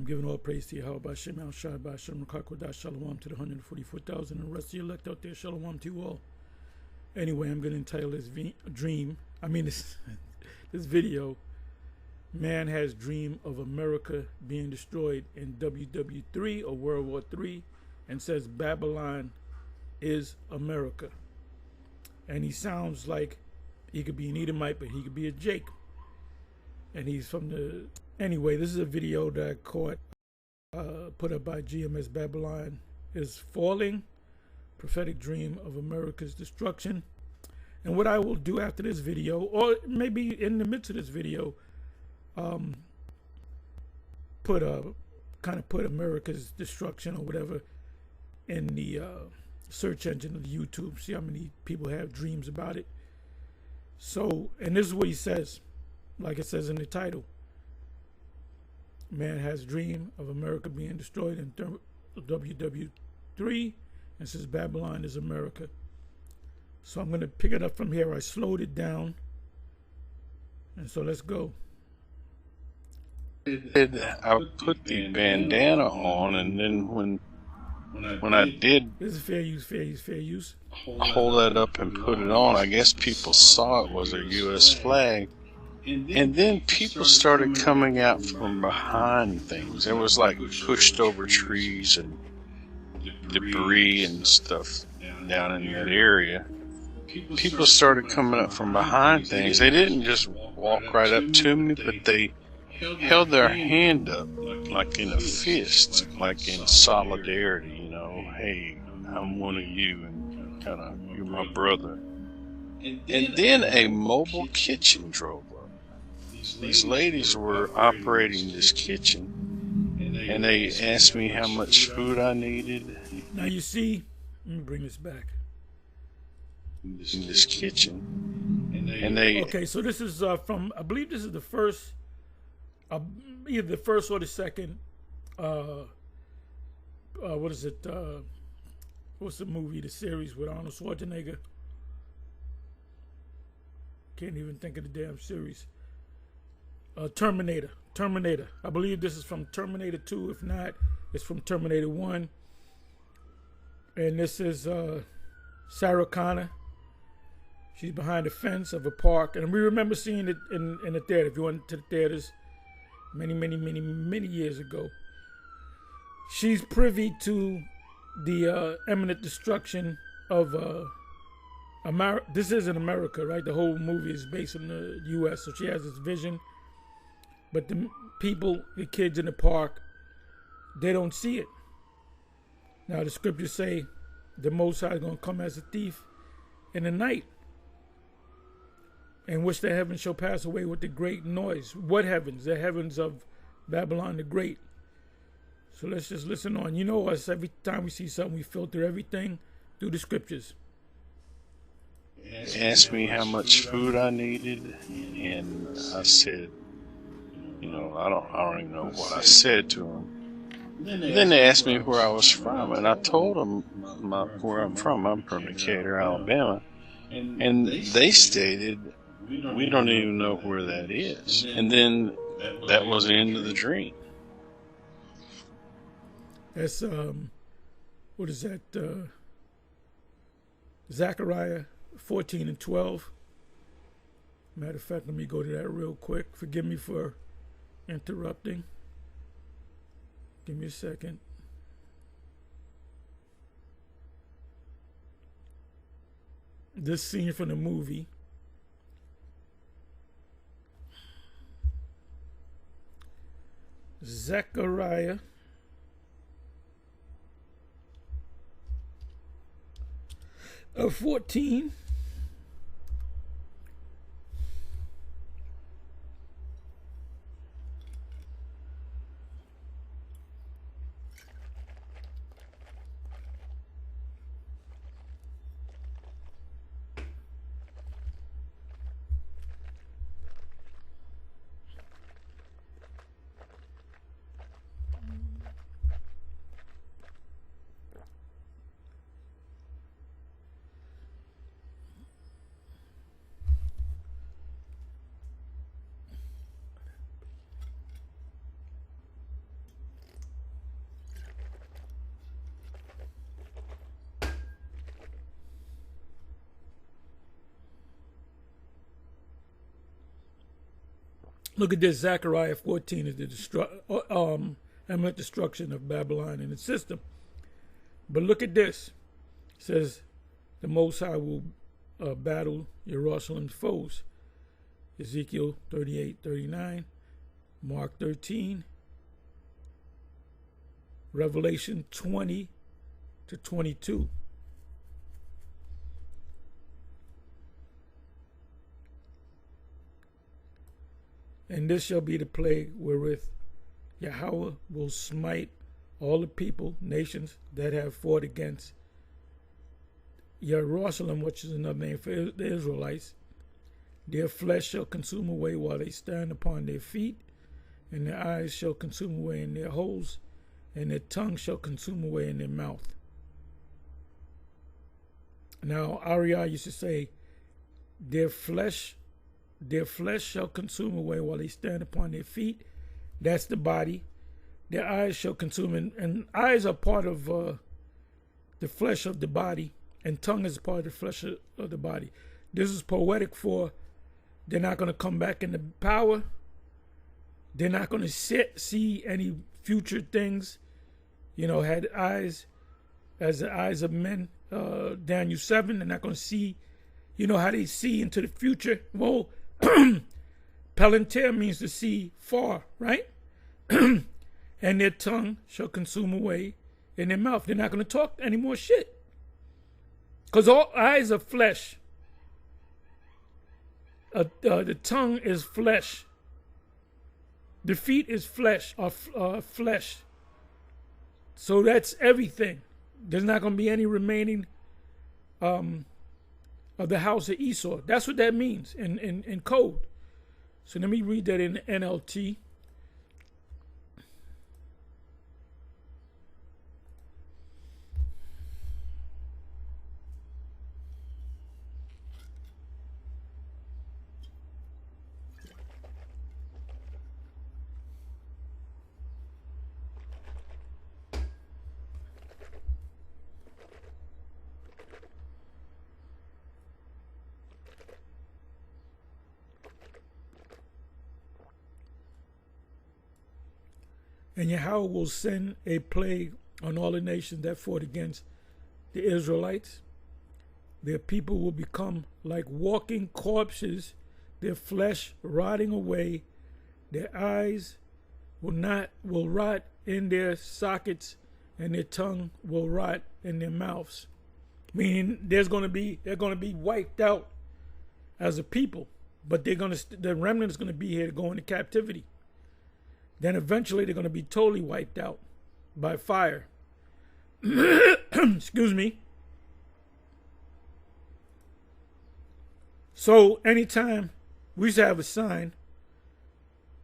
I'm giving all praise to Yahweh Bashem Al Shai Bashem Rakakodah Shalom to the 144,000 and the rest of you elect out there. Shalom to you all. Anyway, I'm going to entitle this this video, Man Has Dream of America Being Destroyed in WWIII or World War III, and says Babylon is America. And he sounds like he could be an Edomite, but he could be a Jake. And he's from the... Anyway, this is a video that I caught, put up by GMS Babylon is Falling, Prophetic Dream of America's Destruction. And what I will do after this video, or maybe in the midst of this video, put America's Destruction or whatever in the search engine of YouTube. See how many people have dreams about it. So, and this is what he says, like it says in the title. Man has dream of America being destroyed in WWIII, and says Babylon is America. So I'm going to pick it up from here. I slowed it down, and so let's go. I put the bandana on, and then when I did, this is fair use. Hold that up and put it on, I guess people saw it was a U.S. flag. And then people started coming out from behind things. There was like pushed over trees and debris and stuff down in that area. People started coming up from behind things. They didn't just walk right up to me, but they held their hand up like in a fist, like in solidarity, you know, hey, I'm one of you, and kind of, you're my brother. And then a mobile kitchen drove up. These ladies were operating this kitchen, and they asked me how much food I needed. Now you see, let me bring this back. In this kitchen, and they... Okay, so this is from, I believe this is the first, either the first or the second, what is it, what's the movie, the series with Arnold Schwarzenegger? Can't even think of the damn series. Terminator. I believe this is from Terminator 2. If not, it's from Terminator 1. And this is Sarah Connor. She's behind the fence of a park. And we remember seeing it in the theater. If you went to the theaters many years ago. She's privy to the imminent destruction of America. This is in America, right? The whole movie is based in the U.S. So she has this vision. But the people, the kids in the park, they don't see it. Now the scriptures say the Most High is going to come as a thief in the night, in which the heavens shall pass away with the great noise. What heavens? The heavens of Babylon the Great. So let's just listen on. You know us, every time we see something, we filter everything through the scriptures. Asked me how much food I needed, and I said, you know, I don't even know what I said to them. Then they asked me where I was from, and I told them where I'm from. I'm from Decatur, Alabama. And they stated, we don't even know where that is. And then that was the end of the dream. That's, what is that? Zechariah 14 and 12. Matter of fact, let me go to that real quick. Forgive me for interrupting. Give me a second. This scene from the movie. Zechariah 14. Look at this. Zechariah 14 is the imminent destruction of Babylon and its system. But look at this. It says the Most High will battle Jerusalem's foes. Ezekiel 38:39, Mark 13, Revelation 20-22. And this shall be the plague wherewith Yahweh will smite all the people, nations that have fought against Jerusalem, which is another name for the Israelites. Their flesh shall consume away while they stand upon their feet, and their eyes shall consume away in their holes, and their tongue shall consume away in their mouth. Now, Ariah used to say, their flesh shall consume away while they stand upon their feet. That's the body. Their eyes shall consume, and eyes are part of the flesh of the body, and tongue is part of the flesh of the body. This is poetic for they're not going to come back into power. They're not going to see any future things. You know, had eyes as the eyes of men. Daniel 7, they're not going to see, you know, how they see into the future. Well, Palantir means to see far, right? And their tongue shall consume away in their mouth. They're not going to talk any more shit. Because all eyes are flesh. The tongue is flesh. The feet is flesh, flesh. So that's everything. There's not going to be any remaining of the house of Esau. That's what that means in code. So let me read that in the NLT. And Yahweh will send a plague on all the nations that fought against the Israelites. Their people will become like walking corpses, their flesh rotting away. Their eyes will rot in their sockets, and their tongue will rot in their mouths. Meaning they're going to be wiped out as a people, but the remnant is going to be here to go into captivity. Then eventually they're going to be totally wiped out by fire. Excuse me. So anytime we used to have a sign,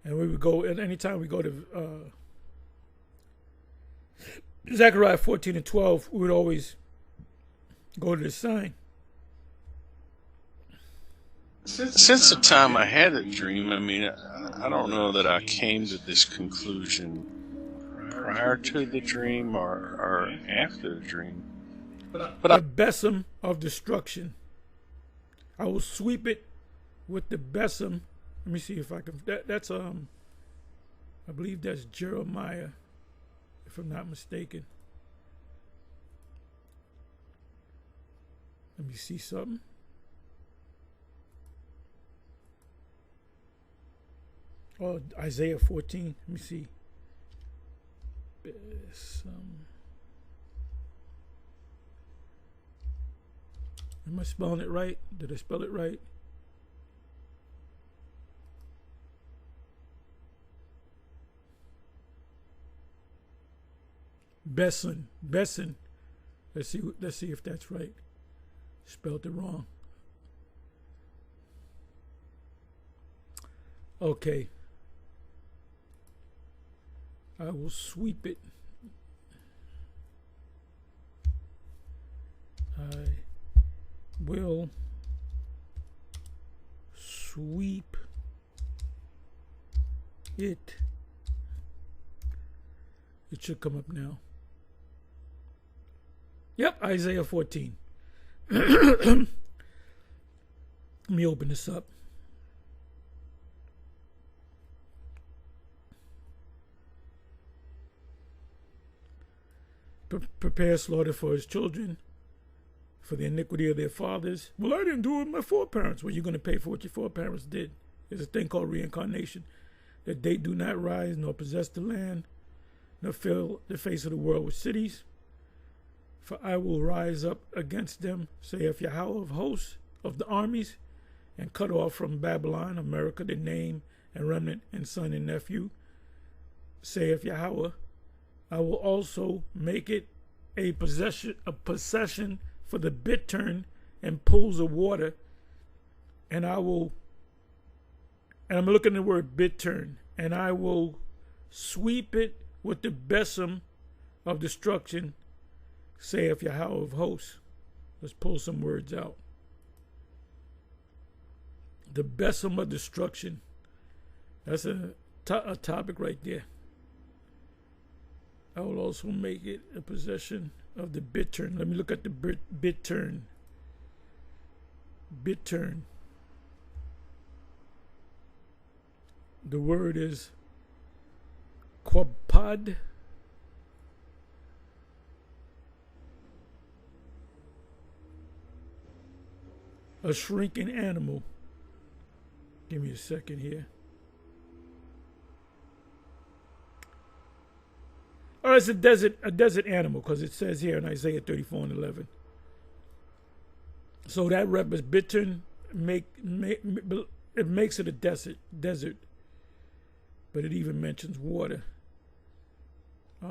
and we would go, anytime we go to Zechariah 14:12, we would always go to the sign. Since the time I had the dream, I mean, I don't know that I came to this conclusion prior to the dream or after the dream. But a besom of destruction. I will sweep it with the besom. Let me see if I can. That's I believe that's Jeremiah, if I'm not mistaken. Let me see something. Oh, Isaiah 14. Let me see. Am I spelling it right? Did I spell it right? Beson. Let's see if that's right. Spelled it wrong. Okay. I will sweep it. I will sweep it. It should come up now. Yep, Isaiah 14. Let me open this up. prepare slaughter for his children, for the iniquity of their fathers. Well, I didn't do it with my foreparents. Well, you're going to pay for what your foreparents did. There's a thing called reincarnation, that they do not rise nor possess the land, nor fill the face of the world with cities. For I will rise up against them, saith Yahweh of hosts, of the armies, and cut off from Babylon, America, the name and remnant and son and nephew, saith Yahweh. I will also make it a possession for the bittern and pools of water, and I'm looking at the word bittern, and I will sweep it with the besom of destruction, saith Yahweh of hosts. Let's pull some words out. The besom of destruction. That's a topic right there. I will also make it a possession of the bittern. Let me look at the bittern. Bittern. The word is quapad. A shrinking animal. Give me a second here. Oh, it's a desert animal, because it says here in Isaiah 34:11. So that represents bittern. It makes it a desert, but it even mentions water. I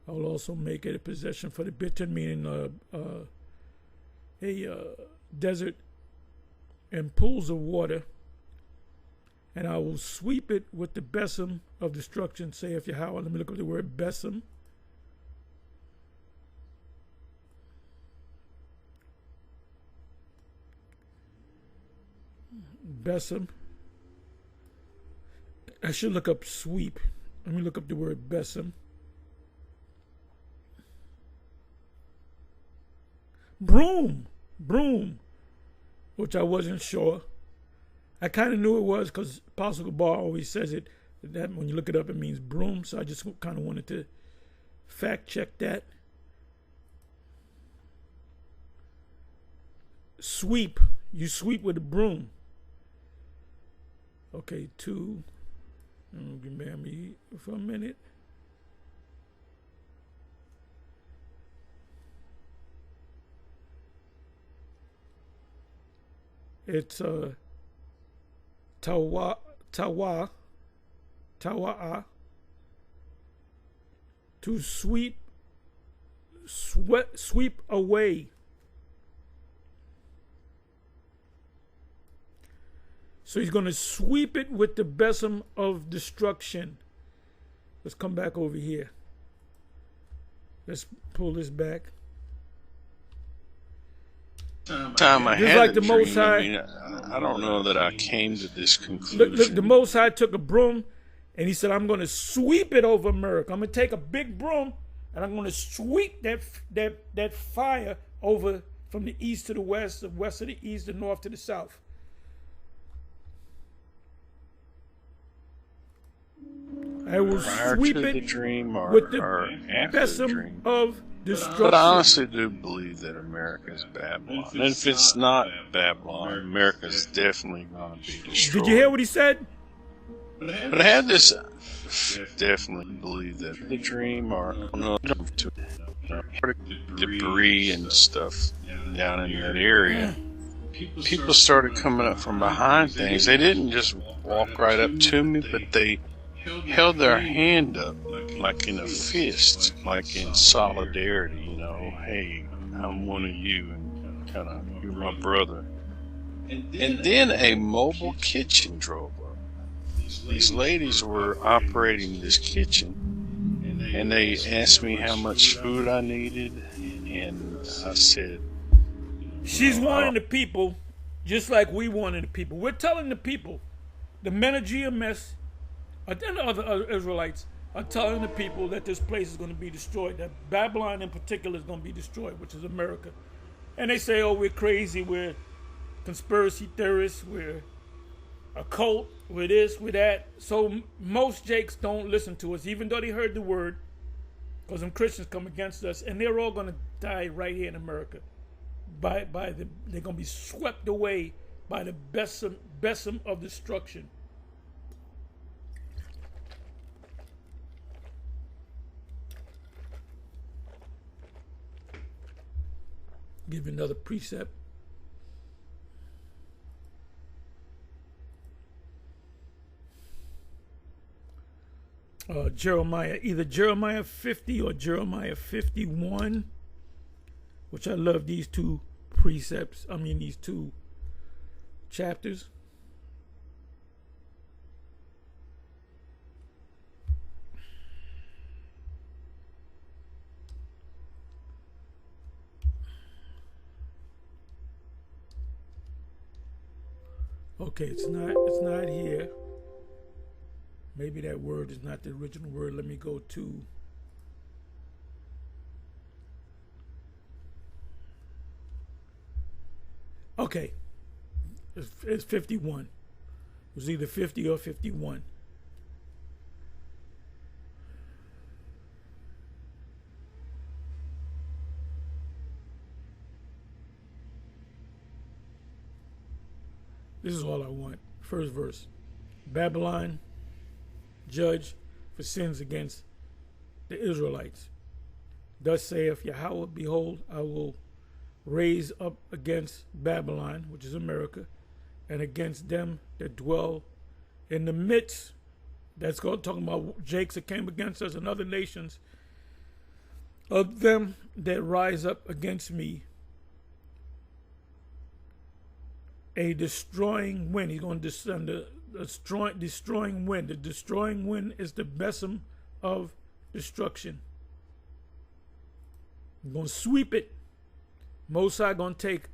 will also make it a possession for the bittern, meaning a desert and pools of water, and I will sweep it with the besom of destruction, saith Yahweh. Let me look up the word besom. Besom. I should look up sweep. Let me look up the word besom. Broom, which I wasn't sure. I kind of knew it was because Apostle Gabar always says it. That when you look it up, it means broom. So I just kind of wanted to fact check that. Sweep. You sweep with a broom. Okay, two. Give me for a minute. It's tawa'a, to sweep away. So he's going to sweep it with the besom of destruction. Let's come back over here. Let's pull this back. Time I had like the the Most dream, High. I mean, I don't know that I came to this conclusion. Look, the Most High took a broom and he said, I'm going to sweep it over America. I'm going to take a big broom and I'm going to sweep that fire over from the east to the west, the west to the east, the north to the south. I will Prior sweep to it the dream or, with the or after the besom dream. of destruction. But I honestly do believe that America is Babylon. And if it's not Babylon, America is definitely going to be destroyed. Did you hear what he said? But I had this definitely believe that the dream or debris and stuff down in that area. People started coming up from behind things. They didn't just walk right up to me, but they held their hand up like in a fist, like in solidarity, you know, hey, I'm one of you and kind of, you're my brother. And then a mobile kitchen drove up. These ladies were operating this kitchen and they asked me how much food I needed, and I said, She's warning the people just like we wanted the people. We're telling the people, the men of GMS, and other Israelites are telling the people that this place is going to be destroyed, that Babylon in particular is going to be destroyed, which is America. And they say, oh, we're crazy, we're conspiracy theorists, we're a cult, we're this, we're that. So most Jakes don't listen to us, even though they heard the word. because them Christians come against us, and they're all going to die right here in America. They're going to be swept away by the besom of destruction. Give you another precept. Jeremiah, either Jeremiah 50 or Jeremiah 51, which I love these two precepts. I mean, these two chapters. Okay, it's not here. Maybe that word is not the original word. Let me go to okay. It's 51. It was either 50 or 51. This is all I want. First verse. Babylon, judge for sins against the Israelites. Thus saith Yahweh, behold, I will raise up against Babylon, which is America, and against them that dwell in the midst. That's talking about Jakes that came against us and other nations. Of them that rise up against me, a destroying wind. He's going to descend the destroying wind. The destroying wind is the besom of destruction. I'm going to sweep it. Most High going to take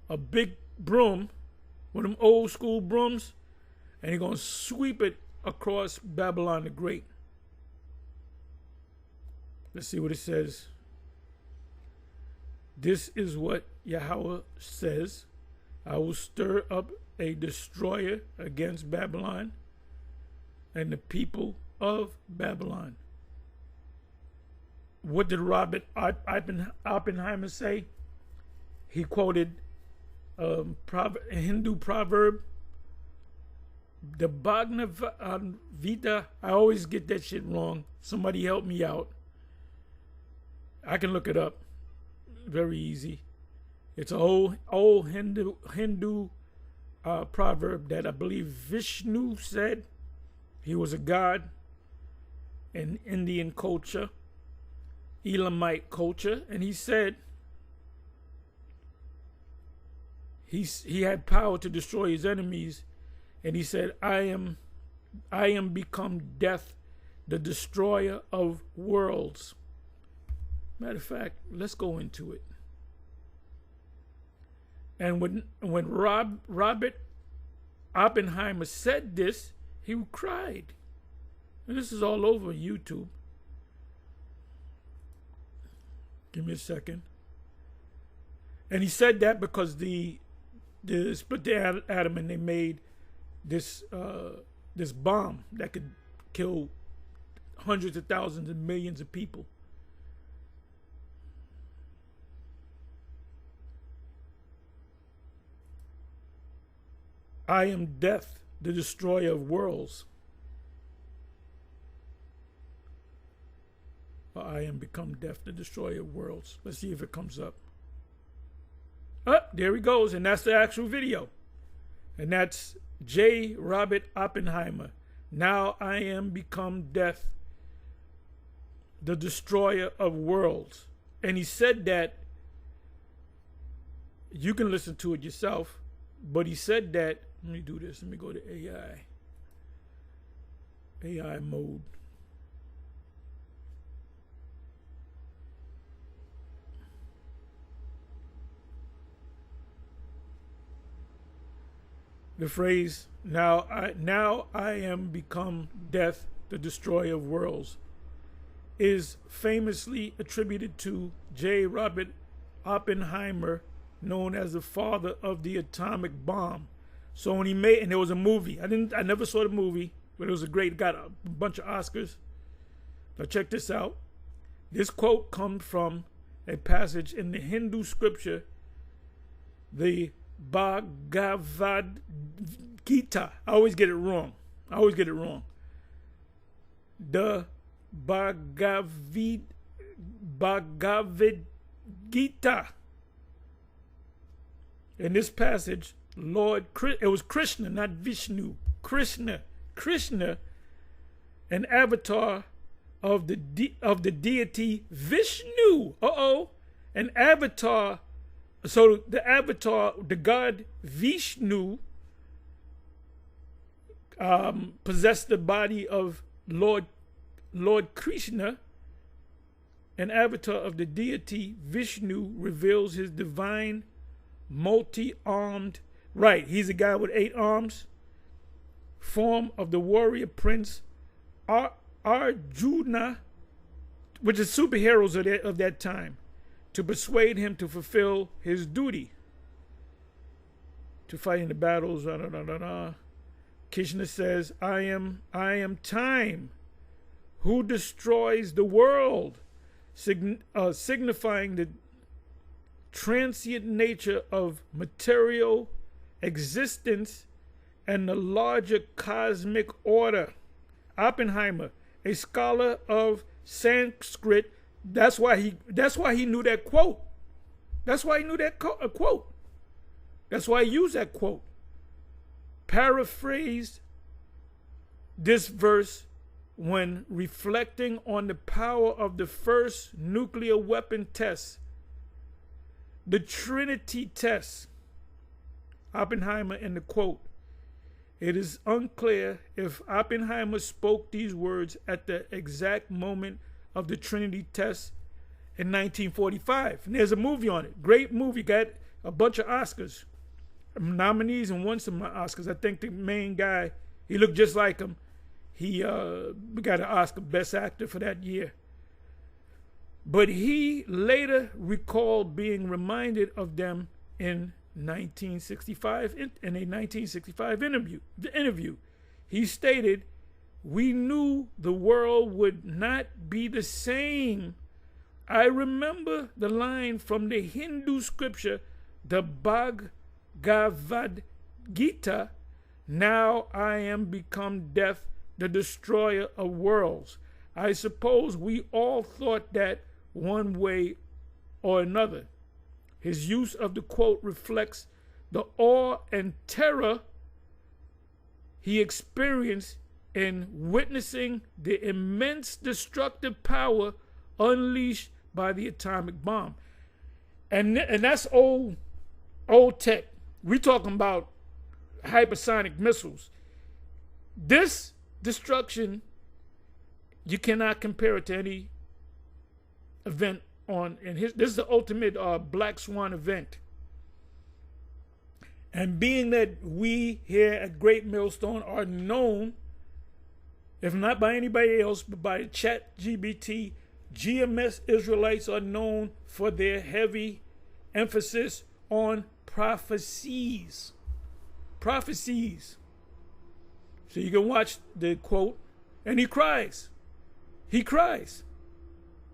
a big broom, one of them old school brooms, and he's going to sweep it across Babylon the Great. Let's see what it says. This is what Yahweh says. I will stir up a destroyer against Babylon and the people of Babylon. What did Robert Oppenheimer say? He quoted a Hindu proverb, the Bhagavad Gita. I always get that shit wrong. Somebody help me out. I can look it up. Very easy. It's an old Hindu proverb that I believe Vishnu said. He was a god in Indian culture, Elamite culture, and he said he had power to destroy his enemies, and he said, I am become death, the destroyer of worlds. Matter of fact, let's go into it. And when Robert Oppenheimer said this, he cried. And this is all over YouTube. Give me a second. And he said that because the split the atom and they made this bomb that could kill hundreds of thousands and millions of people. I am death, the destroyer of worlds. Or I am become death, the destroyer of worlds. Let's see if it comes up. Oh, there he goes, and that's the actual video. And that's J. Robert Oppenheimer. Now I am become death, the destroyer of worlds. And he said that, you can listen to it yourself, but he said that, let me do this. Let me go to AI mode. The phrase, now I am become death, the destroyer of worlds, is famously attributed to J. Robert Oppenheimer, known as the father of the atomic bomb. So when he made, and there was a movie. I never saw the movie, but it was got a bunch of Oscars. Now check this out. This quote comes from a passage in the Hindu scripture, the Bhagavad Gita. I always get it wrong. The Bhagavad Gita. In this passage, it was Krishna, not Vishnu. Krishna, an avatar of the deity Vishnu. An avatar. So the avatar, the god Vishnu, possessed the body of Lord Krishna. An avatar of the deity Vishnu reveals his divine multi-armed, right, he's a guy with 8 arms, form of the warrior prince Arjuna, which is superheroes of that time, to persuade him to fulfill his duty, to fight in the battles. Krishna says, I am time, who destroys the world, signifying the transient nature of material existence and the larger cosmic order. Oppenheimer, a scholar of Sanskrit, that's why he knew that quote. That's why he knew that quote. That's why he used that quote. Paraphrased this verse when reflecting on the power of the first nuclear weapon test, the Trinity test. Oppenheimer in the quote. It is unclear if Oppenheimer spoke these words at the exact moment of the Trinity test in 1945. And there's a movie on it. Great movie. Got a bunch of Oscars. Nominees and won some Oscars. I think the main guy, he looked just like him. He got an Oscar Best Actor for that year. But he later recalled being reminded of them in 1965, in a 1965 interview. He stated, "We knew the world would not be the same. I remember the line from the Hindu scripture, the Bhagavad Gita, now I am become death, the destroyer of worlds. I suppose we all thought that one way or another." His use of the quote reflects the awe and terror he experienced in witnessing the immense destructive power unleashed by the atomic bomb. And that's old tech. We're talking about hypersonic missiles. This destruction, you cannot compare it to any event this is the ultimate Black Swan event. And being that we here at Great Millstone are known, if not by anybody else, but by ChatGPT, GMS Israelites are known for their heavy emphasis on prophecies. Prophecies. So you can watch the quote, and he cries. He cries.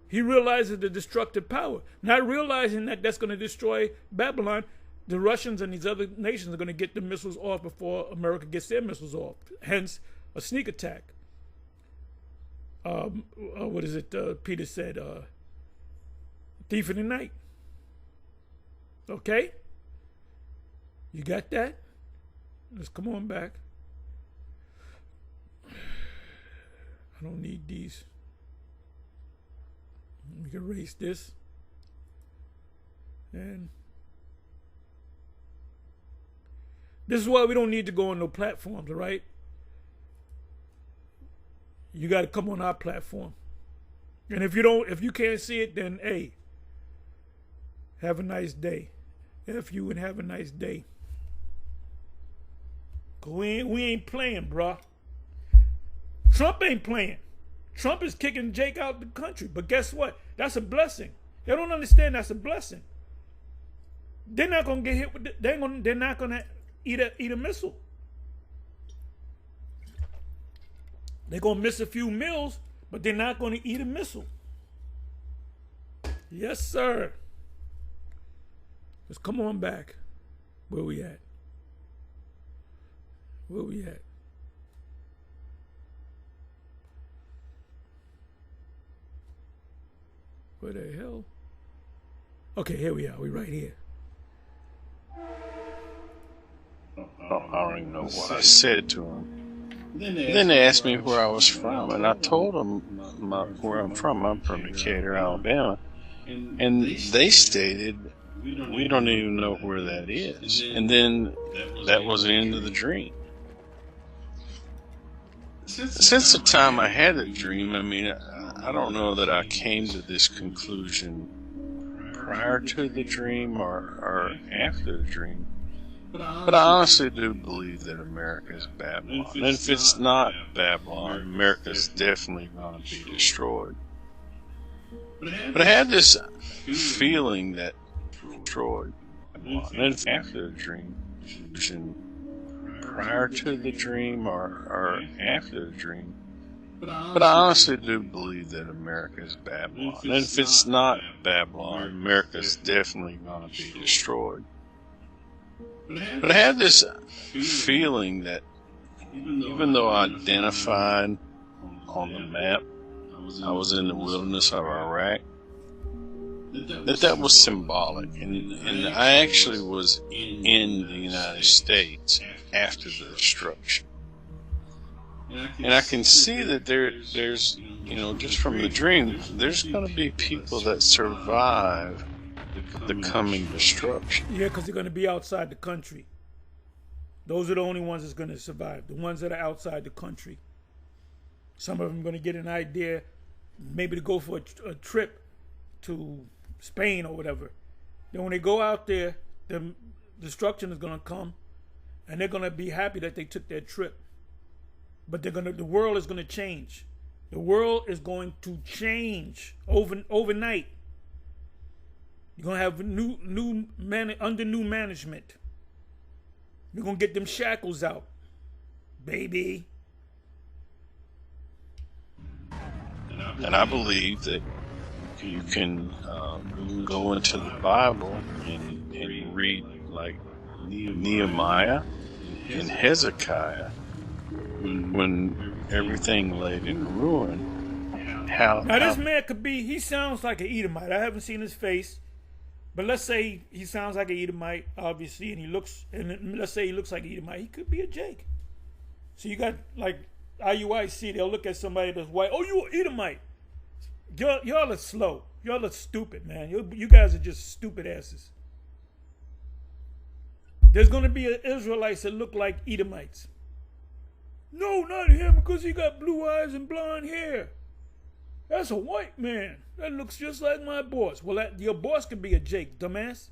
He realizes the destructive power. Not realizing that that's going to destroy Babylon, the Russians and these other nations are going to get the missiles off before America gets their missiles off. Hence, a sneak attack. What is it? Peter said, thief in the night. Okay? You got that? Let's come on back. I don't need these. We can erase this. And this is why we don't need to go on no platforms, all right? You got to come on our platform. And if you can't see it, then hey, have a nice day. F you and have a nice day. We ain't playing, bruh. Trump ain't playing. Trump is kicking Jake out of the country. But guess what? That's a blessing. They don't understand that's a blessing. They're not gonna get hit with they're not gonna eat a missile. They're gonna miss a few meals, but they're not gonna eat a missile. Yes, sir. Let's come on back. Where we at? Where we at? Where the hell? Okay, here we are. We right here. Oh, I don't even know what I said to them. Then they asked me where I was from, and I told them where I'm from. I'm from Decatur, Alabama. And they stated, we don't even know where that is. And then that was the end of the dream. Since the time I had the dream, I mean, I don't know that I came to this conclusion prior to the dream or after the dream. But I honestly do believe that America is Babylon. And if it's not Babylon, America's definitely going to be destroyed. But I had this feeling that destroyed Babylon. And after the dream, prior to the dream or after the dream. But I honestly do believe that America is Babylon. And if it's not Babylon, America's definitely going to be destroyed. But I had this feeling that even though I identified on the map I was in the wilderness of Iraq, that was symbolic. And I actually was in the United States after the destruction. And I can see that there's, you know, just from the dream, there's going to be people that survive the coming destruction. Yeah, because they're going to be outside the country. Those are the only ones that's going to survive. The ones that are outside the country. Some of them are going to get an idea, maybe to go for a trip to Spain or whatever. Then when they go out there, the destruction is going to come, and they're going to be happy that they took that trip. But the world is going to change. The world is going to change overnight. You're going to have under new management. You're going to get them shackles out, baby. And I believe that you can go into the Bible and read like Nehemiah and Hezekiah when everything laid in ruin. Now this man could be, he sounds like an Edomite. I haven't seen his face. But let's say he sounds like an Edomite, obviously, and let's say he looks like an Edomite. He could be a Jake. So you got like WWIII, they'll look at somebody that's white. Oh, you an Edomite. Y'all are slow. Y'all are stupid, man. You guys are just stupid asses. There's going to be Israelites that look like Edomites. No, not him, because he got blue eyes and blonde hair. That's a white man. That looks just like my boss. Well, your boss could be a Jake, dumbass.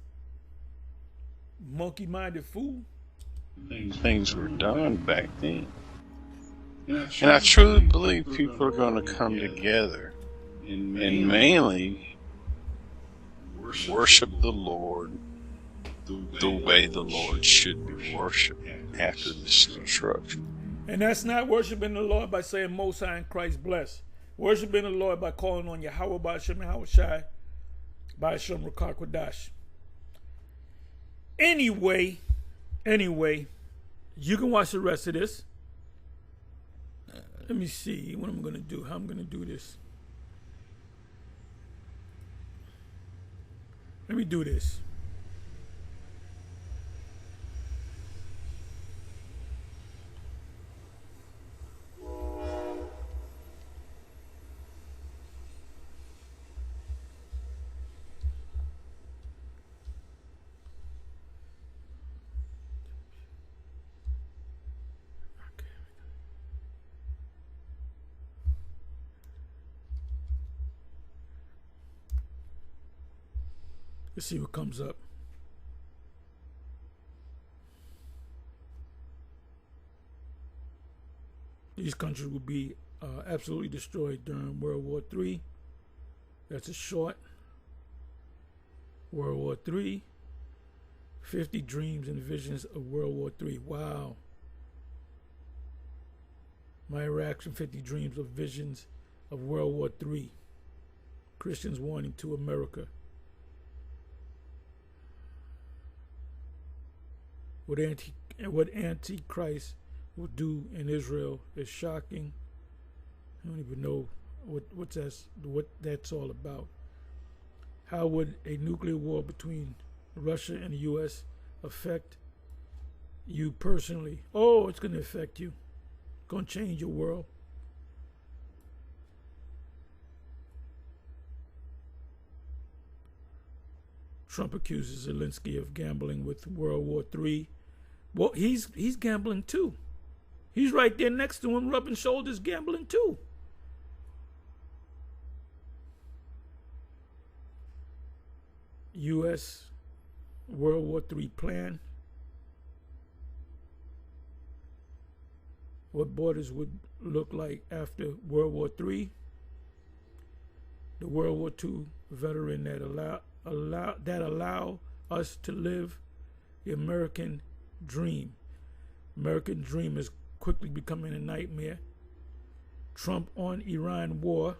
Monkey-minded fool. Things were done back then. And I truly believe people are going to come together and mainly worship the Lord the way the Lord should be worshipped after this destruction. And that's not worshiping the Lord by saying Most High and Christ bless. Worshiping the Lord by calling on Yahweh Ba'ashem Yahweh Shai Ba'ashem Rakar Kodash. Anyway, you can watch the rest of this. Let me see what I'm going to do, how I'm going to do this. Let me do this. Let's see what comes up. These countries will be absolutely destroyed during World War III. That's a short. World War III. 50 dreams and visions of World War III. Wow. My reaction, 50 dreams of visions of World War III. Christians warning to America. What Antichrist will do in Israel is shocking. I don't even know what that's all about. How would a nuclear war between Russia and the U.S. affect you personally? Oh, it's going to affect you. It's going to change your world. Trump accuses Zelensky of gambling with World War III. Well, he's gambling too. He's right there next to him, rubbing shoulders, gambling too. U.S. World War III plan. What borders would look like after World War III. The World War II veteran that allow us to live the American dream. American dream is quickly becoming a nightmare. Trump on Iran war.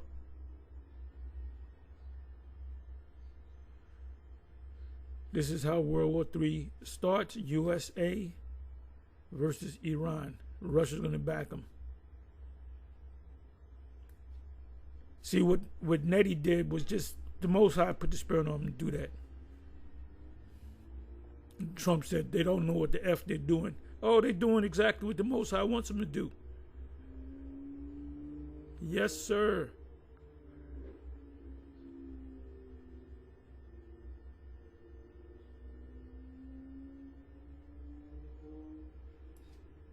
This is how World War III starts. USA versus Iran. Russia's going to back them. See, what Nettie did was just the Most High put the spirit on him to do that. Trump said they don't know what the F they're doing. Oh, they're doing exactly what the Most High wants them to do. Yes, sir.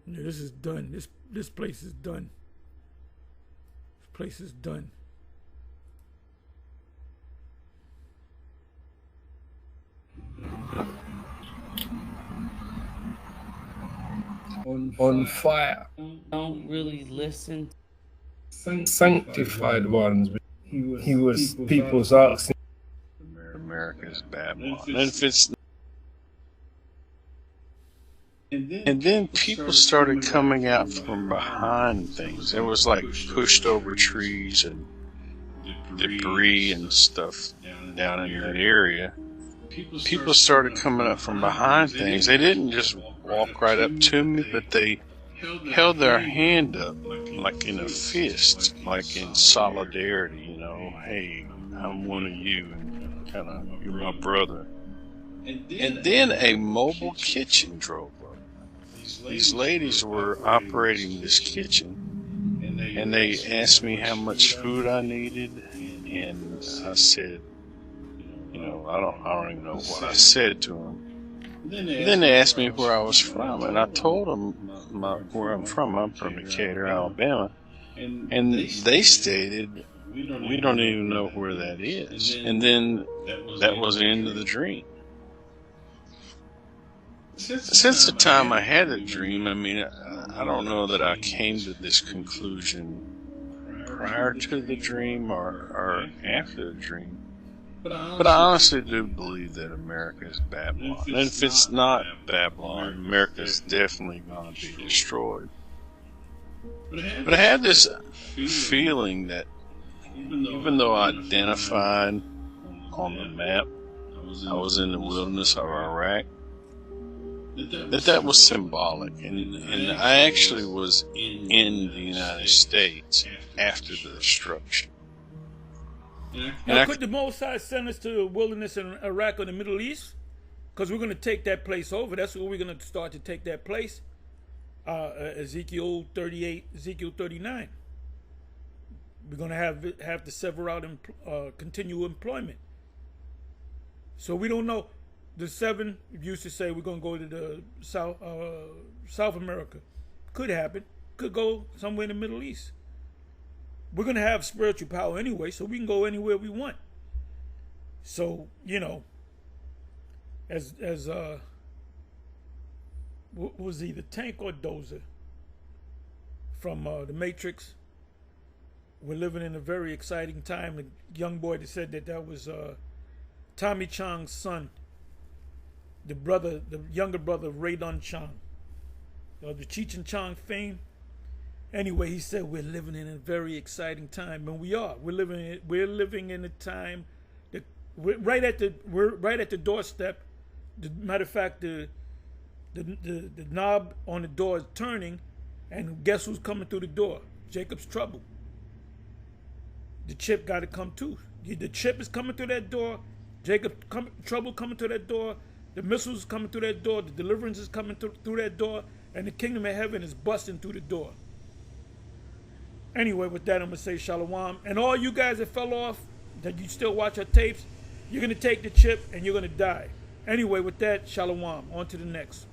Yeah, this is done. This place is done. This place is done. On fire. Don't really listen. Sanctified ones. He was people's asking. America's Babylon. And if it's and then people started coming out from behind things. It was like pushed over trees and debris and stuff down in that area. People started coming up from behind things. They didn't just walk right up to me, but they held their hand up like in a fist, like in solidarity, you know, hey, I'm one of you, and kind of, you're my brother. And then a mobile kitchen drove up. These ladies were operating this kitchen, and they asked me how much food I needed, and I said, you know, I don't even know what I said to them. Then they asked me where I was from, and I told them where I'm from. I'm from Decatur, Alabama. And they stated, we don't even know where that is. And then that was the end of the dream. Since the time I had the dream, I mean, I don't know that I came to this conclusion prior to the dream or after the dream. But I honestly do believe that America is Babylon. And if it's not Babylon, America is definitely going to be destroyed. But I had this feeling that even though I identified on the map I was in the wilderness of Iraq, that was symbolic. And I actually was in the United States after the destruction. Now, could the Most High send us to the wilderness in Iraq or the Middle East? Because we're going to take that place over. That's where we're going to start to take that place. Ezekiel 38, Ezekiel 39. We're going to have to sever out continual employment. So we don't know. The 7 used to say we're going to go to the South America. Could happen. Could go somewhere in the Middle East. We're going to have spiritual power anyway, so we can go anywhere we want. So, you know, as what was he, the Tank or Dozer from The Matrix? We're living in a very exciting time. A young boy that said that was Tommy Chong's son, the younger brother of Ray Don Chong, the Cheech and Chong fame. Anyway, he said we're living in a very exciting time, and we are. We're living in a time that we're right at the doorstep. Matter of fact, the knob on the door is turning, and guess who's coming through the door? Jacob's trouble. The chip got to come too. The chip is coming through that door. Trouble coming through that door. The missiles is coming through that door. The deliverance is coming through that door, and the kingdom of heaven is busting through the door. Anyway, with that, I'm going to say shalom. And all you guys that fell off, that you still watch our tapes, you're going to take the chip and you're going to die. Anyway, with that, shalom. On to the next.